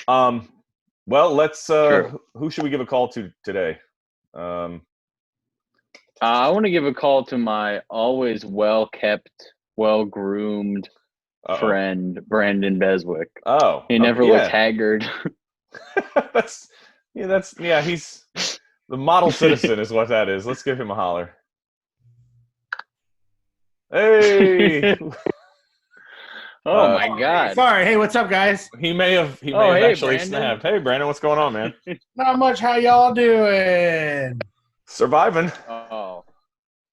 Well, let's. True. Who should we give a call to today? I want to give a call to my always well-kept, well-groomed friend, Brandon Beswick. Oh, He never looks haggard. He's the model citizen is what that is. Let's give him a holler. Hey. Oh my God! Sorry. Hey, what's up, guys? He may have actually Brandon. snapped. Hey, Brandon, what's going on, man? Not much. How y'all doing? Surviving. Oh,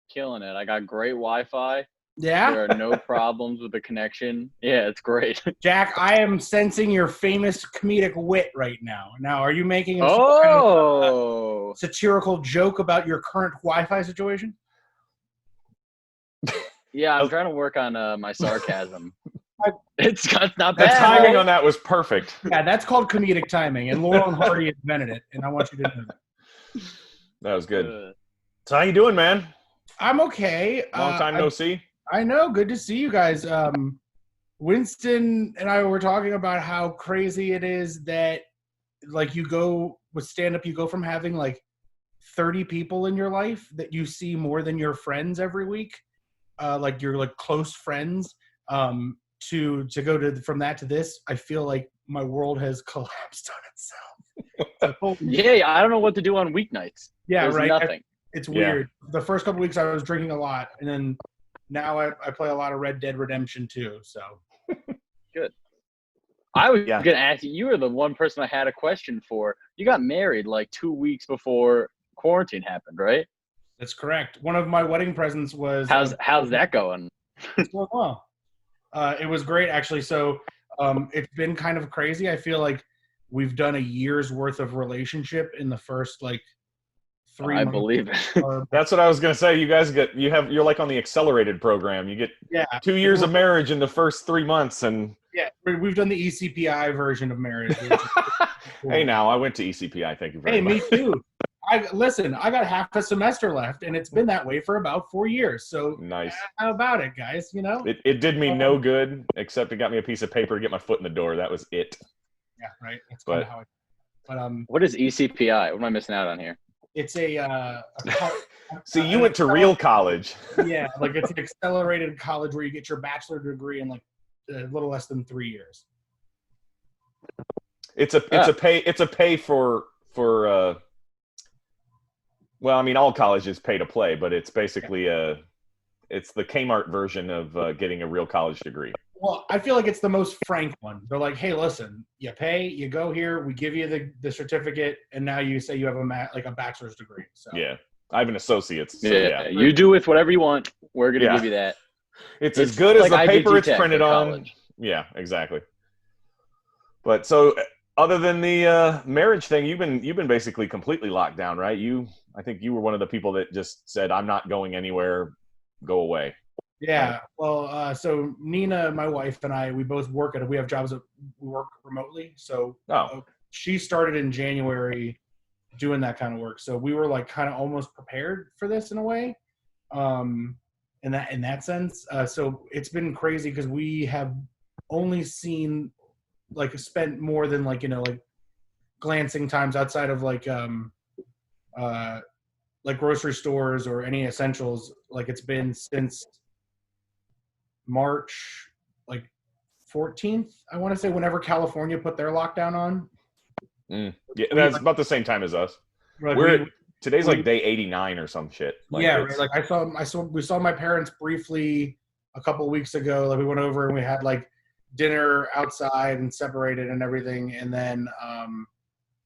killing it! I got great Wi-Fi. Yeah. There are no problems with the connection. Yeah, it's great. Jack, I am sensing your famous comedic wit right now. Now, are you making a kind of, satirical joke about your current Wi-Fi situation? Yeah, I'm trying to work on my sarcasm. It's not bad. The timing on that was perfect. Yeah, that's called comedic timing, and Laurel and Hardy invented it, and I want you to know that. That was good. So how you doing, man? I'm okay. Long time no see. I know. Good to see you guys. Winston and I were talking about how crazy it is that, like, you go with stand-up, you go from having, like, 30 people in your life that you see more than your friends every week, like your, like, close friends, to go to from that to this. I feel like my world has collapsed on itself. Yeah, I don't know what to do on weeknights. Yeah, There's right. Nothing. It's weird. The first couple weeks I was drinking a lot, and then now I play a lot of Red Dead Redemption 2, so. Good. I was going to ask you, you were the one person I had a question for. You got married like 2 weeks before quarantine happened, right? That's correct. One of my wedding presents was... How's that going? It's going well. It was great, actually. So it's been kind of crazy. I feel like we've done a year's worth of relationship in the first, like, 3 months. I believe it. That's what I was gonna say. You guys you're like on the accelerated program. You get 2 years of marriage in the first 3 months, and we've done the ECPI version of marriage. Cool. Hey, now I went to ECPI. Thank you very much. Hey, me too. I got half a semester left, and it's been that way for about 4 years. So nice. How about it, guys? You know, it did me no good, except it got me a piece of paper to get my foot in the door. That was it. Yeah, right. That's kind of how it. But what is ECPI? What am I missing out on here? It's a See, you went to real college. Yeah, like it's an accelerated college where you get your bachelor degree in like a little less than 3 years. It's a pay for well, I mean, all colleges pay to play, but it's basically it's the Kmart version of getting a real college degree. Well, I feel like it's the most frank one. They're like, hey, listen, you pay, you go here, we give you the certificate, and now you say you have a bachelor's degree. So yeah, I have an associate's. So yeah, you do with whatever you want. We're gonna give you that. It's as good as like the paper it's IDT printed on. Yeah, exactly. But so, other than the marriage thing, you've been basically completely locked down, right? I think you were one of the people that just said, "I'm not going anywhere. Go away." Yeah, well, so Nina, my wife, and I, we both work we have jobs that we work remotely. So she started in January doing that kind of work. So we were like kind of almost prepared for this in a way, in that sense. So it's been crazy because we have only seen, like, spent more than like glancing times outside of like grocery stores or any essentials. Like it's been since March, like 14th, I want to say, whenever California put their lockdown on. Yeah, that's about the same time as us. Today's like day 89 or some shit. Like, yeah, right. Like we saw my parents briefly a couple weeks ago. Like we went over and we had like dinner outside and separated and everything. And then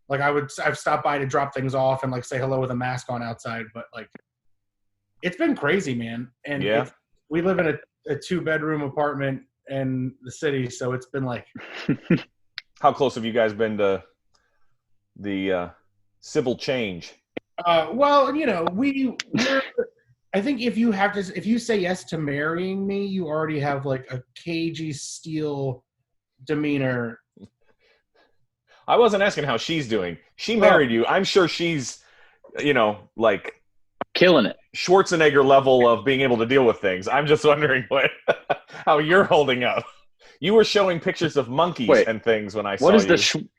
like I've stopped by to drop things off and like say hello with a mask on outside. But like it's been crazy, man. And we live in a 2-bedroom apartment in the city, so it's been like. How close have you guys been to the civil change? Well, we're I think if you say yes to marrying me, you already have like a cagey steel demeanor. I wasn't asking how she's doing. She married you. I'm sure she's, like killing it. Schwarzenegger level of being able to deal with things. I'm just wondering how you're holding up. You were showing pictures of monkeys and things when I saw you.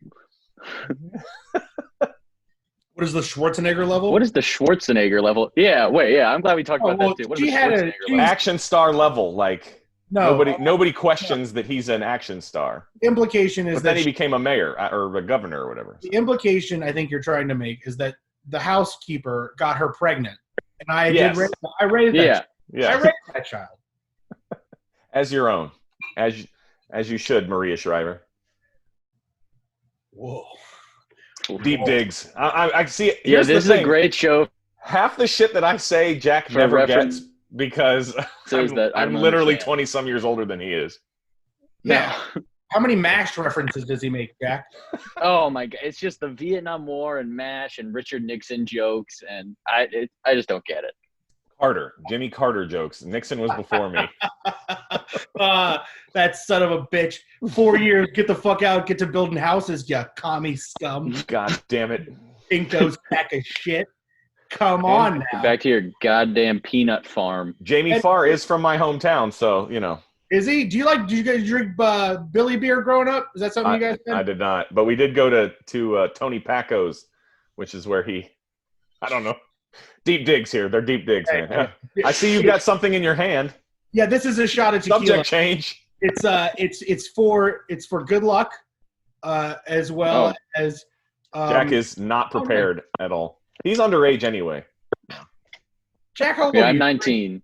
What is the Schwarzenegger level? What is the Schwarzenegger level? Yeah, wait, yeah. I'm glad we talked about that too. What is the Schwarzenegger level? Action star level, like nobody questions that he's an action star. The implication is but then he became a mayor or a governor or whatever. The implication I think you're trying to make is that the housekeeper got her pregnant, and I raised that child as your own, as you should, Maria Shriver. Whoa. Deep digs. I see. Yeah, this is a great show. Half the shit that I say, Jack never gets because I'm literally 20-some years older than he is. Yeah. How many MASH references does he make, Jack? Oh my God! It's just the Vietnam War and MASH and Richard Nixon jokes, and I just don't get it. Jimmy Carter jokes. Nixon was before me. That son of a bitch. 4 years, get the fuck out, get to building houses, you commie scum. God damn it. Pinko's pack of shit. Come on now. Back to your goddamn peanut farm. Jamie Farr is from my hometown, so, you know. Is he? Did you guys drink Billy beer growing up? Is that something you guys did? I did not. But we did go to Tony Packo's, which is where I don't know. Deep digs here. They're deep digs, man. Yeah. I see you've got something in your hand. Yeah, this is a shot of tequila. Subject change. It's for good luck, as well as. Jack is not prepared at all. He's underage anyway. Jack, how old are you? I'm 19.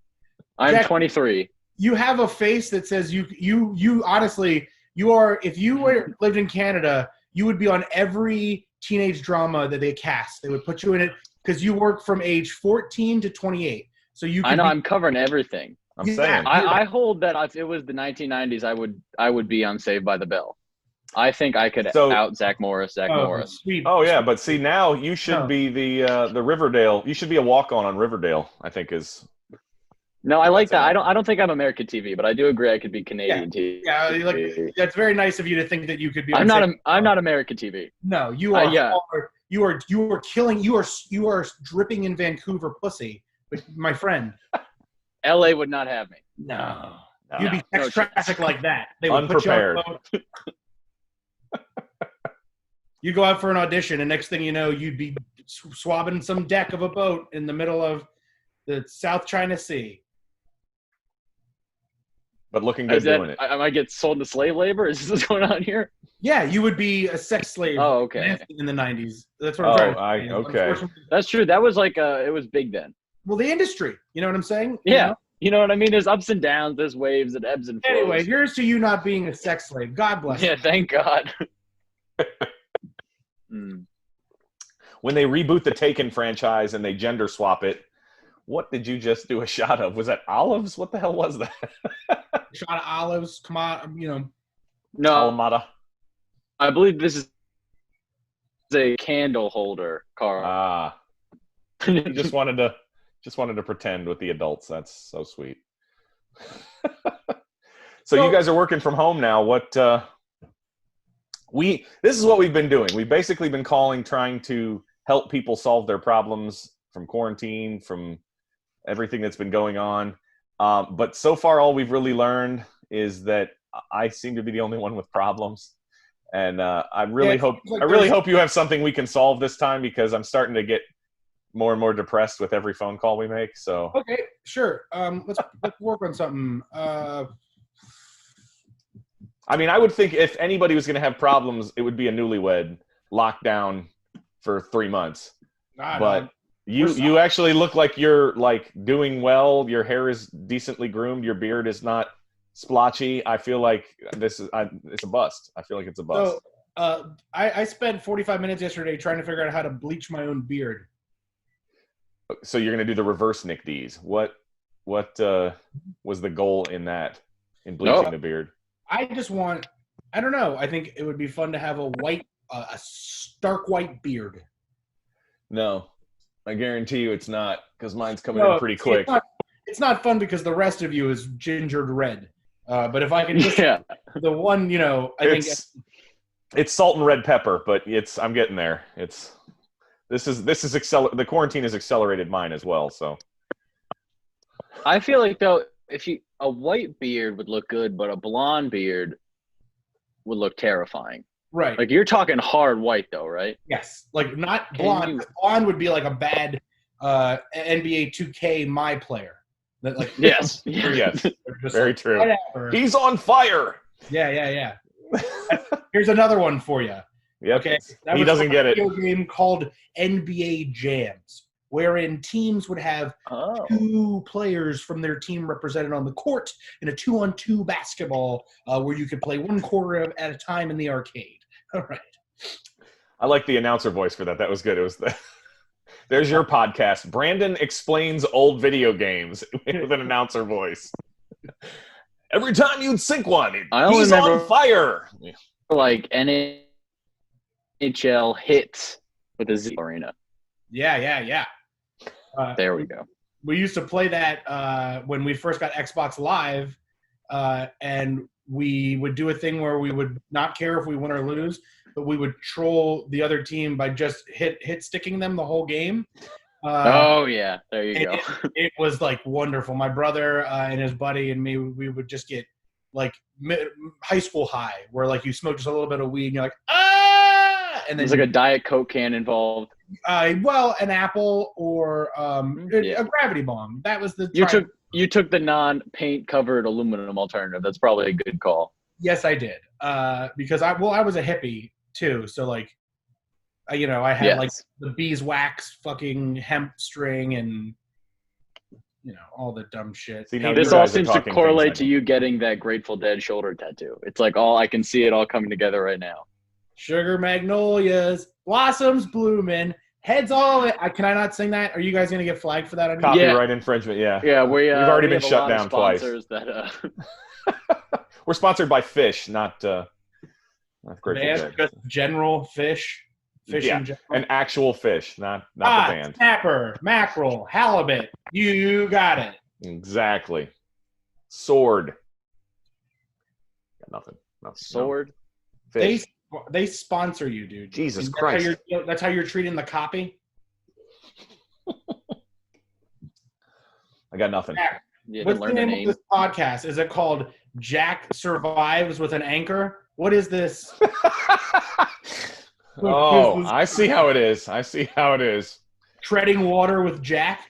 I'm Jack, 23. You have a face that says you honestly you are. If you lived in Canada, you would be on every teenage drama that they cast. They would put you in it. Because you work from age 14 to 28, so you. I know I'm covering everything. I'm saying. I hold that if it was the 1990s, I would be on Saved by the Bell. I think I could out Zach Morris. Sweet. Oh yeah, but see now you should be the Riverdale. You should be a walk-on Riverdale. I think is. No, I like that. I don't think I'm American TV, but I do agree I could be Canadian TV. Yeah, that's very nice of you to think that you could be. I'm not American TV. No, you are. You are killing. You are dripping in Vancouver pussy, but my friend. LA would not have me. No. You'd be sex trafficked like that. They would unprepared. Put you on a boat. You'd go out for an audition, and next thing you know, you'd be swabbing some deck of a boat in the middle of the South China Sea. But looking good doing it. I might get sold into slave labor? Is this what's going on here? Yeah, you would be a sex slave. Oh, okay. In the 90s. That's what I'm trying to say. Okay. That's true. That was it was big then. Well, the industry. You know what I'm saying? Yeah. You know what I mean? There's ups and downs. There's waves and ebbs and flows. Anyway, here's to you not being a sex slave. God bless you. Yeah, thank God. When they reboot the Taken franchise and they gender swap it, what did you just do a shot of? Was that olives? What the hell was that? Shot of olives. Come on, No. Kalamata. I believe this is a candle holder, Carl. You just wanted to pretend with the adults. That's so sweet. So you guys are working from home now. What this is what we've been doing. We've basically been trying to help people solve their problems from quarantine, from everything that's been going on. But so far, all we've really learned is that I seem to be the only one with problems. And I really hope you have something we can solve this time, because I'm starting to get more and more depressed with every phone call we make. So okay, sure. Let's work on something. I mean, I would think if anybody was going to have problems, it would be a newlywed locked down for 3 months. But you actually look like you're doing well. Your hair is decently groomed. Your beard is not splotchy. I feel like it's a bust. I feel like it's a bust. So I spent 45 minutes yesterday trying to figure out how to bleach my own beard. So you're going to do the reverse Nick D's. What was the goal in bleaching the beard? I don't know. I think it would be fun to have a stark white beard. No, I guarantee you it's not, because mine's coming in pretty quick. It's not fun because the rest of you is gingered red. But if I can just the one, I think it's salt and red pepper, but I'm getting there. The quarantine has accelerated mine as well. So I feel like though, a white beard would look good, but a blonde beard would look terrifying. Right. Like you're talking hard white though, right? Yes. Like not blonde. Blonde would be like a bad NBA 2K my player. That like yes. Yes. Very like, true. Whatever. He's on fire. Yeah. Here's another one for you. Yep. Okay. He doesn't get it. Video game called NBA Jams, wherein teams would have 2 players from their team represented on the court in a 2-on-2 basketball where you could play 1 quarter at a time in the arcade. All right. I like the announcer voice for that. That was good. It was There's your podcast. Brandon explains old video games with an announcer voice. Every time you'd sink one, he's on fire. Like NHL hits with a Z arena. Yeah. There we go. We used to play that when we first got Xbox Live, and we would do a thing where we would not care if we win or lose, but we would troll the other team by just hit sticking them the whole game. There you go. It was like wonderful. My brother and his buddy and me, we would just get like high school high, where like you smoke just a little bit of weed and you're like, ah! And then there's like a Diet Coke can involved. Well, an apple or a gravity bomb. That was the. You took the non-paint covered aluminum alternative. That's probably a good call. Yes, I did. Because I was a hippie too, so like, I had like the beeswax fucking hemp string and all the dumb shit. See, this all seems to correlate to you getting that Grateful Dead shoulder tattoo. It's like I can see it all coming together right now. Sugar magnolias, blossoms blooming, heads all. Can I not sing that? Are you guys gonna get flagged for that? Copyright infringement. Yeah. Yeah, we've already been shut down twice. That, We're sponsored by Fish, not Grateful Dead. Just general fish. Fish in general. An actual fish, not the band. Snapper, mackerel, halibut. You got it. Exactly. Sword. Got nothing. Sword. Fish. They sponsor you, dude. Jesus Christ. That's how you're treating the copy? I got nothing. What's the name of this podcast? Is it called Jack Survives with an Anchor? What is this? I see how it is. Treading water with Jack?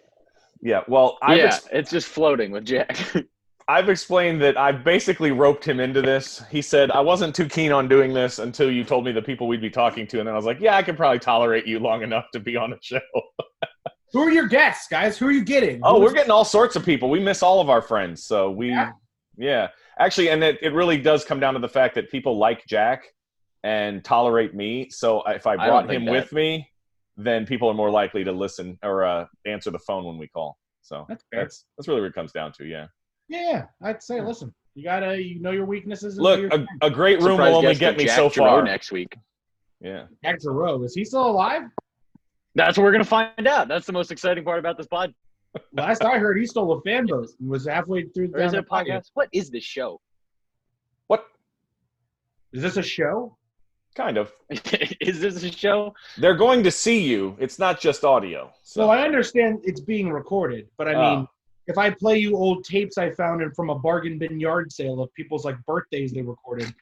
Yeah, well, it's just floating with Jack. I've explained that I basically roped him into this. He said, I wasn't too keen on doing this until you told me the people we'd be talking to, and then I was like, yeah, I could probably tolerate you long enough to be on a show. Who are your guests, guys? Who are you getting? We're getting all sorts of people. We miss all of our friends, so yeah. Actually, and it really does come down to the fact that people like Jack and tolerate me, so if I brought him with me, then people are more likely to listen or answer the phone when we call. So that's really what it comes down to, yeah. Yeah, I'd say, listen, you gotta know your weaknesses. Look, a great room will only get me so far. Next week. Yeah. Jack Giroux, is he still alive? That's what we're gonna find out. That's the most exciting part about this pod. Last I heard, he stole a fan vote and was halfway through the podcast. What is this show? What? Is this a show? Kind of. Is this a show? They're going to see you. It's not just audio. So I understand it's being recorded, but I mean, if I play you old tapes I found from a bargain bin yard sale of people's like birthdays they recorded.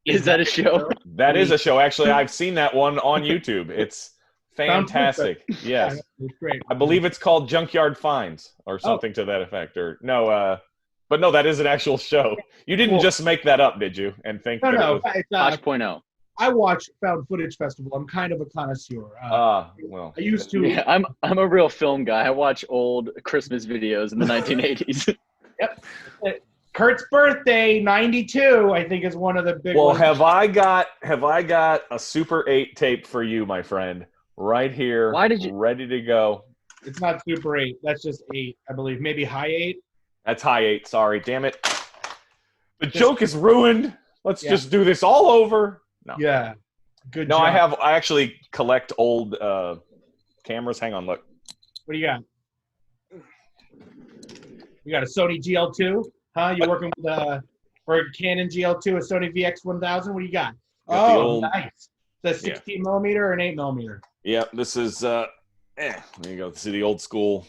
Is that a show? That is a show. Actually, I've seen that one on YouTube. It's fantastic. Yes. It's great. I believe it's called Junkyard Finds or something to that effect. Or but no, that is an actual show. You didn't just make that up, did you? And think that it was Tosh.0. I watch Found Footage Festival. I'm kind of a connoisseur. Well, I used to. Yeah, I'm a real film guy. I watch old Christmas videos in the 1980s. Yep. Kurt's birthday, 92, I think is one of the big ones. Well, have I got a Super 8 tape for you, my friend? Right here. Ready to go. It's not Super 8. That's just 8, I believe. Maybe High 8. That's High 8. Sorry. Damn it. The joke is ruined. Let's just do this all over. No. Yeah. Good job. I actually collect old cameras. Hang on, look. What do you got? You got a Sony GL2? Huh? You're working with a Canon GL2, a Sony VX1000? What do you got? Nice. The 16 millimeter or an 8 millimeter? Yeah, this is there you go. This is the old school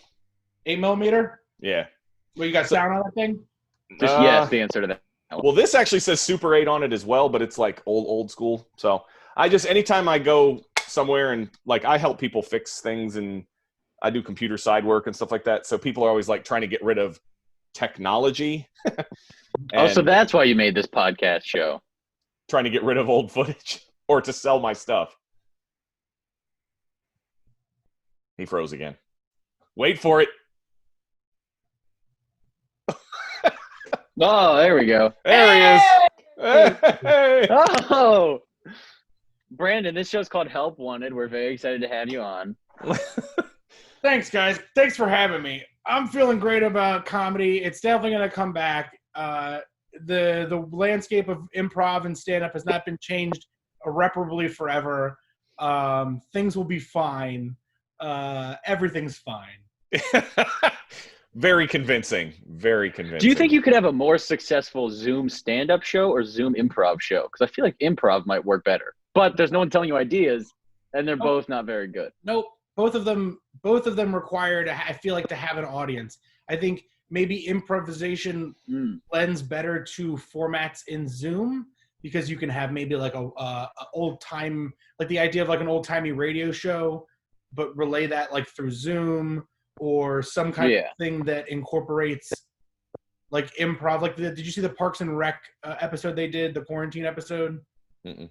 8 millimeter? Yeah. Well, you got sound on that thing? Just yes, the answer to that Well, this actually says Super 8 on it as well, but it's like old school. So anytime I go somewhere and like I help people fix things and I do computer side work and stuff like that. So people are always like trying to get rid of technology. So that's why you made this podcast show. Trying to get rid of old footage or to sell my stuff. He froze again. Wait for it. Oh, there we go. There he is. Hey! Oh, Brandon, this show's called Help Wanted. We're very excited to have you on. Thanks, guys. Thanks for having me. I'm feeling great about comedy. It's definitely going to come back. The landscape of improv and stand-up has not been changed irreparably forever. Things will be fine. Everything's fine. Very convincing. Very convincing. Do you think you could have a more successful Zoom stand-up show or Zoom improv show? Because I feel like improv might work better. But there's no one telling you ideas, and they're both not very good. Nope. Both of them require I feel like to have an audience. I think maybe improvisation lends better to formats in Zoom because you can have maybe like a old time, like the idea of like an old timey radio show, but relay that like through Zoom or some kind of thing that incorporates like improv. Like did you see the Parks and Rec episode they did, the quarantine episode? Mm-mm.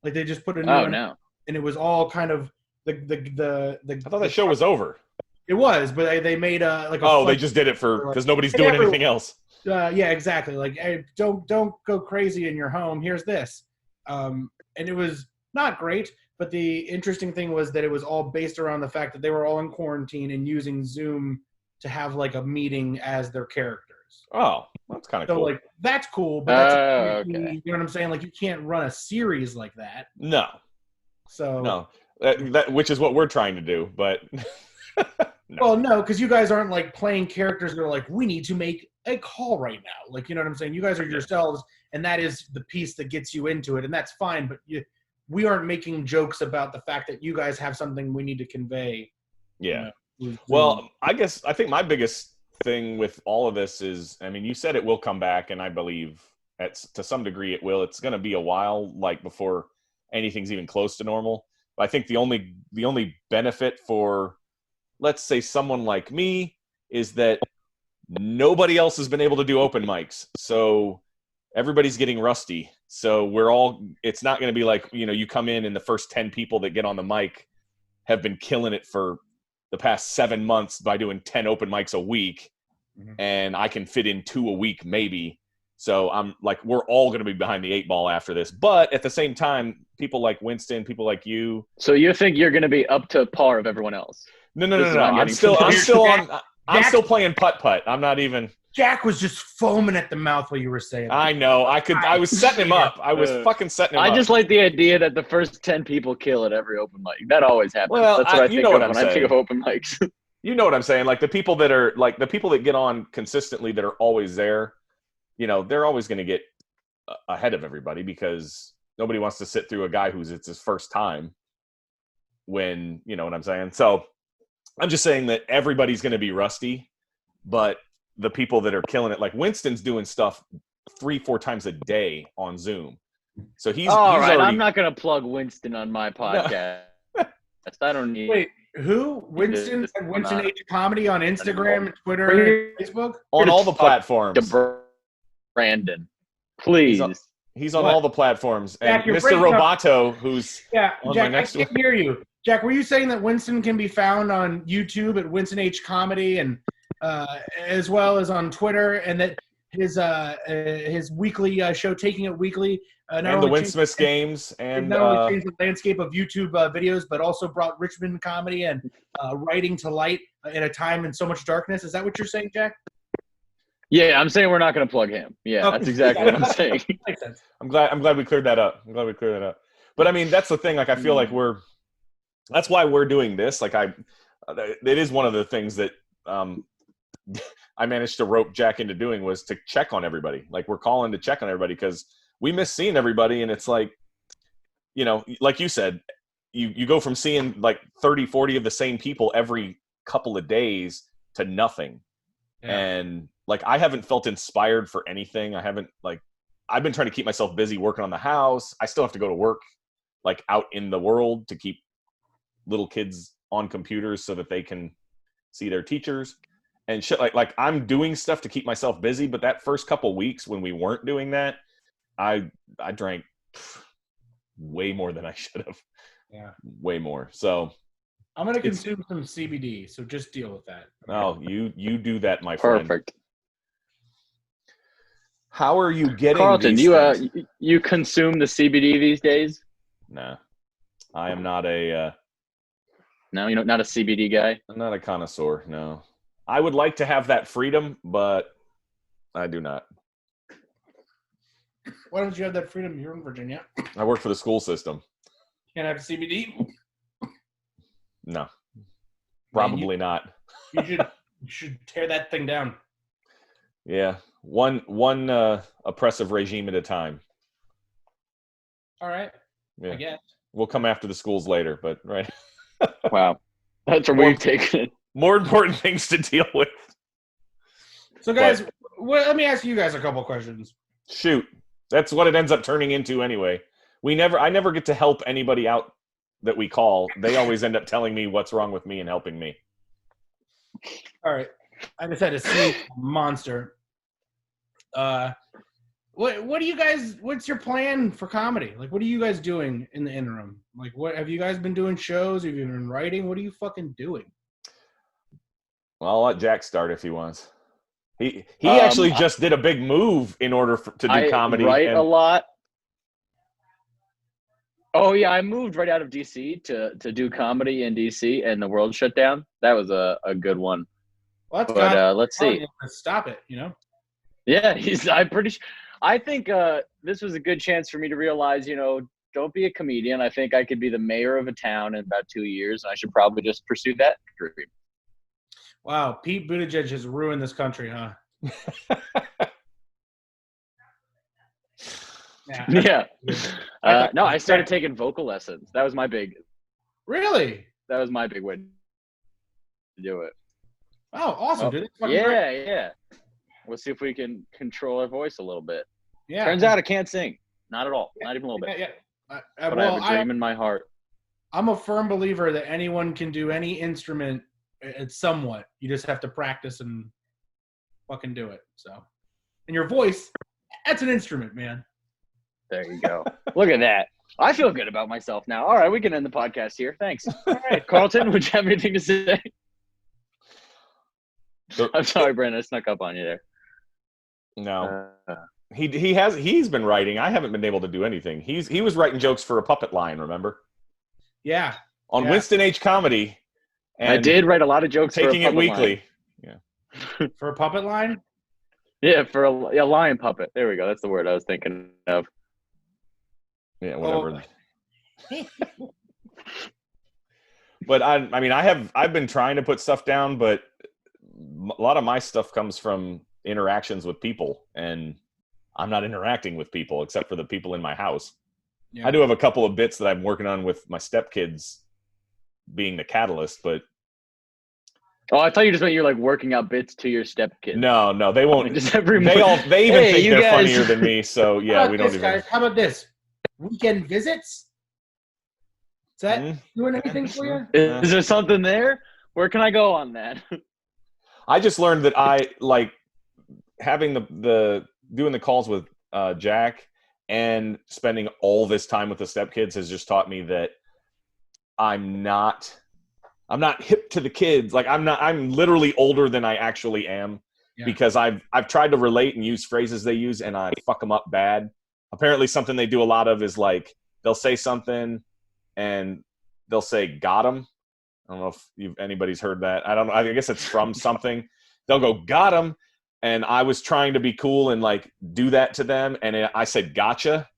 Like they just put a new one, and it was all kind of the I thought that show was over. It was, but they made like a they just did it because nobody's doing anything else. Yeah, exactly. Like, hey, don't go crazy in your home. Here's this, and it was not great. But the interesting thing was that it was all based around the fact that they were all in quarantine and using Zoom to have like a meeting as their characters. Oh, that's kind of cool. So like that's cool, but that's okay. You know what I'm saying? Like you can't run a series like that. No. So no, that which is what we're trying to do, but. No. Well, no, because you guys aren't like playing characters that are like, we need to make a call right now. Like, you know what I'm saying? You guys are yourselves, and that is the piece that gets you into it, and that's fine. But we aren't making jokes about the fact that you guys have something we need to convey. Yeah. Well, I think my biggest thing with all of this is, I mean, you said it will come back, and I believe to some degree it will. It's going to be a while, like before anything's even close to normal. But I think the only benefit for, let's say, someone like me is that nobody else has been able to do open mics. So everybody's getting rusty. So it's not going to be like, you come in and the first 10 people that get on the mic have been killing it for the past 7 months by doing 10 open mics a week. Mm-hmm. And I can fit in 2 a week, maybe. So I'm like, we're all going to be behind the 8 ball after this. But at the same time, people like Winston, people like you. So you think you're going to be up to par of everyone else? No. I'm still playing putt-putt. I'm not even. Jack was just foaming at the mouth while you were saying that. I know. I was setting him up. I was fucking setting him up. I just like the idea that the first 10 people kill at every open mic. That always happens. Well, that's what I think of when I think of open mics. You know what I'm saying? Like the people that get on consistently that are always there, they're always going to get ahead of everybody because nobody wants to sit through a guy it's his first time when, you know what I'm saying? So I'm just saying that everybody's going to be rusty, but the people that are killing it, like Winston's doing stuff 3-4 times a day on Zoom. So he's right. I'm not going to plug Winston on my podcast. No. I don't need. Wait, who? Winston H Comedy on Instagram, Twitter, and Facebook? On all the platforms. Brandon, please. He's on all the platforms. And Jack, Mr. Roboto, who's on Jack, my next I can't hear you. Jack, were you saying that Winston can be found on YouTube at Winston H Comedy and as well as on Twitter, and that his weekly show, Taking It Weekly, and the Winsmiths games, and not only changed the landscape of YouTube videos, but also brought Richmond comedy and writing to light in a time in so much darkness. Is that what you're saying, Jack? Yeah, I'm saying we're not going to plug him. Yeah, okay. That's exactly what I'm saying. Makes sense. I'm glad we cleared that up. But I mean, that's the thing. Like, I feel like that's why we're doing this. Like, it is one of the things that I managed to rope Jack into doing was to check on everybody. Like, we're calling to check on everybody because we miss seeing everybody. And it's like, like you said, you go from seeing like 30, 40 of the same people every couple of days to nothing. Yeah. And like, I haven't felt inspired for anything. I haven't, like, I've been trying to keep myself busy working on the house. I still have to go to work, like out in the world, to keep little kids on computers so that they can see their teachers and shit. Like I'm doing stuff to keep myself busy. But that first couple weeks when we weren't doing that, I drank way more than I should have. Yeah, way more. So I'm gonna consume some CBD. So just deal with that. Oh, you do that, my friend. Perfect. How are you getting Carlton, these things? You consume the CBD these days? Nah, I am not a. No, you're not a CBD guy. I'm not a connoisseur. No, I would like to have that freedom, but I do not. Why don't you have that freedom? You're in Virginia. I work for the school system. Can't have CBD. No, probably not. You should tear that thing down. Yeah, one oppressive regime at a time. All right. Yeah. I guess We'll come after the schools later, but right. Wow, that's where we've taken it. More important things to deal with. So, guys, let me ask you guys a couple questions. Shoot, that's what it ends up turning into anyway. I never get to help anybody out that we call. They always end up telling me what's wrong with me and helping me. All right, I just had to see monster. What do you guys? What's your plan for comedy? Like, what are you guys doing in the interim? Like, what have you guys been doing? Shows? Have you been writing? What are you fucking doing? Well, I'll let Jack start if he wants. He actually just did a big move in order to do comedy. I write a lot. Oh yeah, I moved right out of DC to do comedy in DC, and the world shut down. That was a good one. Well, that's let's see. Stop it, you know. Yeah, I think this was a good chance for me to realize, don't be a comedian. I think I could be the mayor of a town in about 2 years, and I should probably just pursue that dream. Wow, Pete Buttigieg has ruined this country, huh? Yeah. No, I started taking vocal lessons. That was my big. Really? That was my big way to do it. Oh, awesome, dude. Yeah. We'll see if we can control our voice a little bit. Yeah. Turns out I can't sing. Not at all. Not even a little bit. Yeah. But I have a dream in my heart. I'm a firm believer that anyone can do any instrument. It's somewhat. You just have to practice and fucking do it. So, and your voice, that's an instrument, man. There you go. Look at that. I feel good about myself now. All right, we can end the podcast here. Thanks. All right, Carlton, would you have anything to say? I'm sorry, Brandon. I snuck up on you there. No. He's been writing. I haven't been able to do anything. He was writing jokes for a puppet line, remember? Yeah. On Winston H. Comedy. And I did write a lot of jokes taking for a it weekly. Line. Yeah. For a puppet line? Yeah, for a lion puppet. There we go. That's the word I was thinking of. Yeah, whatever. But I've been trying to put stuff down, but a lot of my stuff comes from interactions with people, and I'm not interacting with people except for the people in my house. Yeah. I do have a couple of bits that I'm working on with my stepkids being the catalyst, but I thought you just meant you're like working out bits to your stepkids. No, they won't. They even think they're funnier than me. So yeah, we don't even. Guys, how about this? Weekend visits? Is that doing anything for you? Is there something there? Where can I go on that? I just learned that I like having the doing the calls with Jack and spending all this time with the stepkids has just taught me that I'm not hip to the kids. Like I'm literally older than I actually am because I've tried to relate and use phrases they use and I fuck them up bad. Apparently something they do a lot of is like they'll say something and they'll say got 'em. I don't know if anybody's heard that. I don't know. I guess it's from something. They'll go got 'em, and I was trying to be cool and like do that to them, and I said gotcha.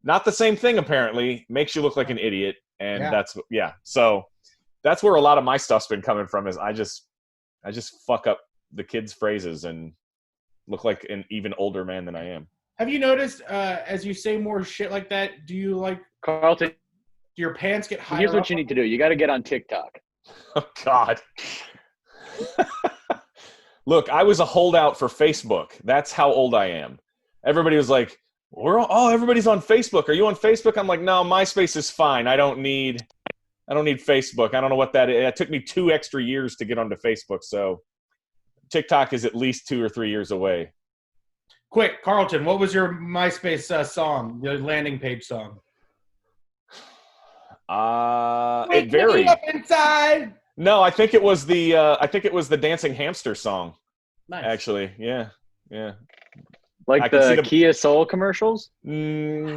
Not the same thing apparently. Makes you look like an idiot, and So that's where a lot of my stuff's been coming from. Is I just fuck up the kids' phrases and look like an even older man than I am. Have you noticed as you say more shit like that? Do you like Carlton? Do your pants get higher? Here's what you need to do. You got to get on TikTok. Oh God. Look, I was a holdout for Facebook. That's how old I am. Everybody was like, Everybody's on Facebook. Are you on Facebook? I'm like, no, MySpace is fine. I don't need Facebook. I don't know what that is. It took me 2 extra years to get onto Facebook, so TikTok is at least 2 or 3 years away. Quick, Carlton, what was your MySpace song, your landing page song? It varied. Up inside. No, I think it was the Dancing Hamster song. Nice. Actually, yeah. Like the Kia Soul commercials? No,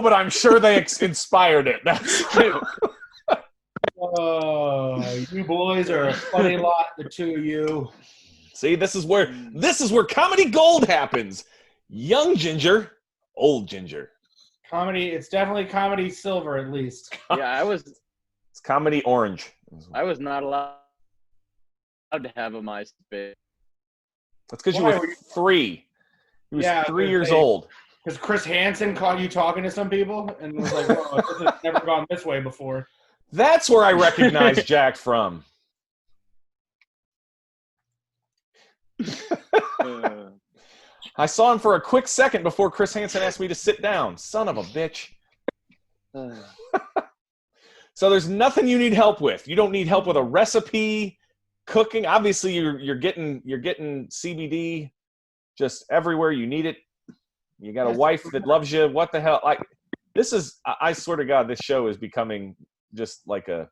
but I'm sure they inspired it. That's Oh, you boys are a funny lot, the two of you. See, this is where comedy gold happens. Young Ginger, old Ginger. Comedy, it's definitely comedy silver at least. Yeah, it's comedy orange. I was not allowed to have a MySpace. That's because you were 3. You was 3 years old. Because Chris Hansen caught you talking to some people and was like, "Whoa, this has never gone this way before." That's where I recognize Jack from. I saw him for a quick second before Chris Hansen asked me to sit down. Son of a bitch. So there's nothing you need help with. You don't need help with a recipe, cooking. Obviously, you're getting CBD just everywhere you need it. You got a wife that loves you. What the hell? I swear to God, this show is becoming just like a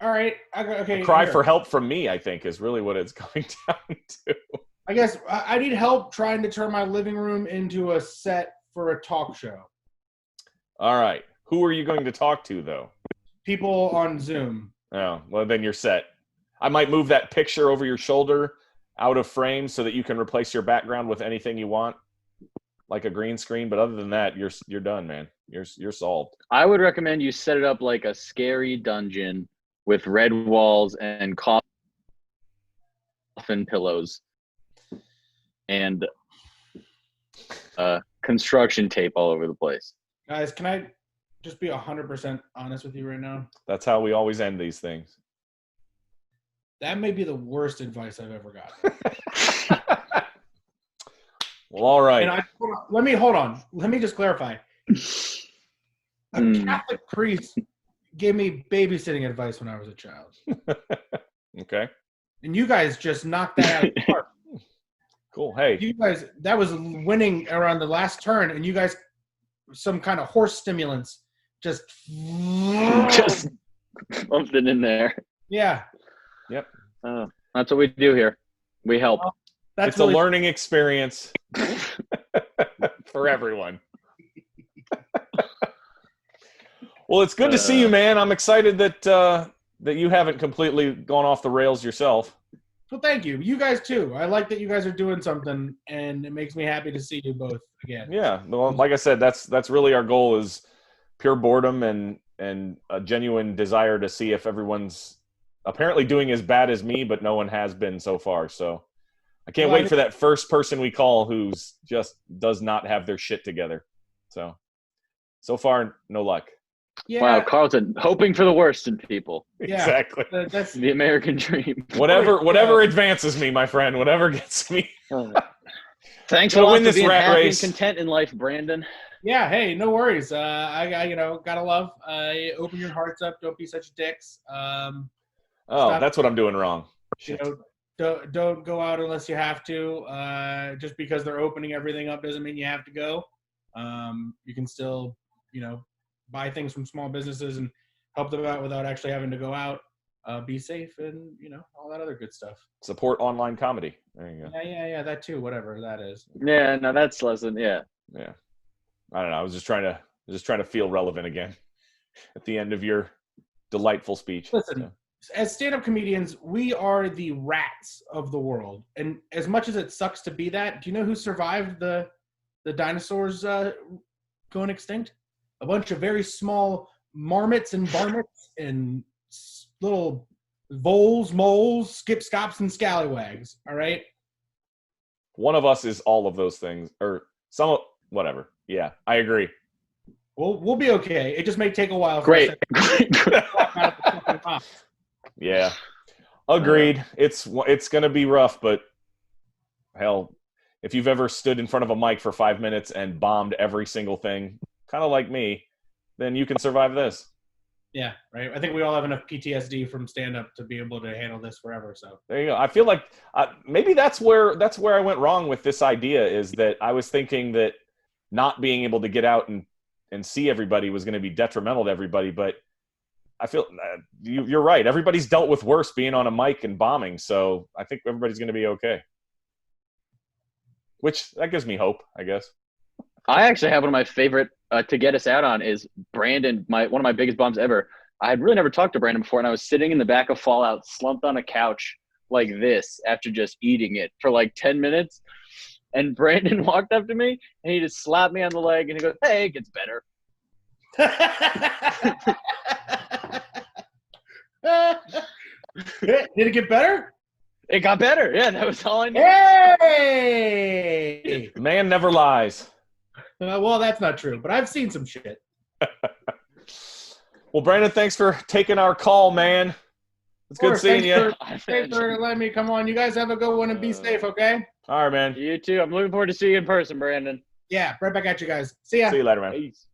cry for help from me, I think, is really what it's coming down to. I guess I need help trying to turn my living room into a set for a talk show. All right. Who are you going to talk to, though? People on Zoom. Oh, well, then you're set. I might move that picture over your shoulder out of frame so that you can replace your background with anything you want, like a green screen. But other than that, you're done, man. You're solved. I would recommend you set it up like a scary dungeon with red walls and coffin pillows and construction tape all over the place. Guys, can I just be 100% honest with you right now? That's how we always end these things. That may be the worst advice I've ever got. Well, all right. And hold on. Let me just clarify. A Catholic priest gave me babysitting advice when I was a child. Okay. And you guys just knocked that out of the park. Cool. Hey. You guys, that was winning around the last turn, and you guys, some kind of horse stimulants, just bumped it in there. Yeah. Yep. That's what we do here. We help. Well, it's really a learning experience for everyone. Well, it's good to see you, man. I'm excited that you haven't completely gone off the rails yourself. Well, thank you. You guys too. I like that you guys are doing something, and it makes me happy to see you both again. Yeah. Well, like I said, that's really our goal, is pure boredom and a genuine desire to see if everyone's apparently doing as bad as me, but no one has been so far. So I can't wait for that first person we call who's just does not have their shit together. So far, no luck. Yeah. Wow, Carlton, hoping for the worst in people. Yeah, exactly. That's the American dream. Whatever advances me, my friend. Whatever gets me. Thanks for win this rat race. And content in life, Brandon. Yeah. Hey, no worries. I gotta love. Open your hearts up. Don't be such dicks. That's what I'm doing wrong. Shit. Don't go out unless you have to. Just because they're opening everything up doesn't mean you have to go. You can still, buy things from small businesses and help them out without actually having to go out. Be safe and, all that other good stuff. Support online comedy. There you go. Yeah, that too, whatever that is. Yeah, no, that's less than, yeah. Yeah. I don't know. I was just trying to feel relevant again at the end of your delightful speech. Listen, as stand-up comedians, we are the rats of the world. And as much as it sucks to be that, do you know who survived the dinosaurs going extinct? A bunch of very small marmots and varmints and little voles, moles, skip, scops, and scallywags. All right. One of us is all of those things, or some, whatever. Yeah, I agree. We'll be okay. It just may take a while. Great. Yeah. Agreed. It's going to be rough, but hell, if you've ever stood in front of a mic for 5 minutes and bombed every single thing, kind of like me, then you can survive this. Yeah, right. I think we all have enough PTSD from stand-up to be able to handle this forever. So there you go. I feel like maybe that's where I went wrong with this idea, is that I was thinking that not being able to get out and see everybody was going to be detrimental to everybody, but I feel you're right. Everybody's dealt with worse being on a mic and bombing, so I think everybody's going to be okay. Which that gives me hope, I guess. I actually have one of my favorite to get us out on is Brandon, one of my biggest bombs ever. I had really never talked to Brandon before, and I was sitting in the back of Fallout, slumped on a couch like this after just eating it for like 10 minutes. And Brandon walked up to me, and he just slapped me on the leg, and he goes, "Hey, it gets better." Did it get better? It got better. Yeah, that was all I knew. Hey! Man never lies. Well, that's not true, but I've seen some shit. Well, Brandon, thanks for taking our call, man. It's good seeing you. Thanks for letting me come on. You guys have a good one and be safe, okay? All right, man. You too. I'm looking forward to seeing you in person, Brandon. Yeah, right back at you guys. See ya. See you later, man. Peace.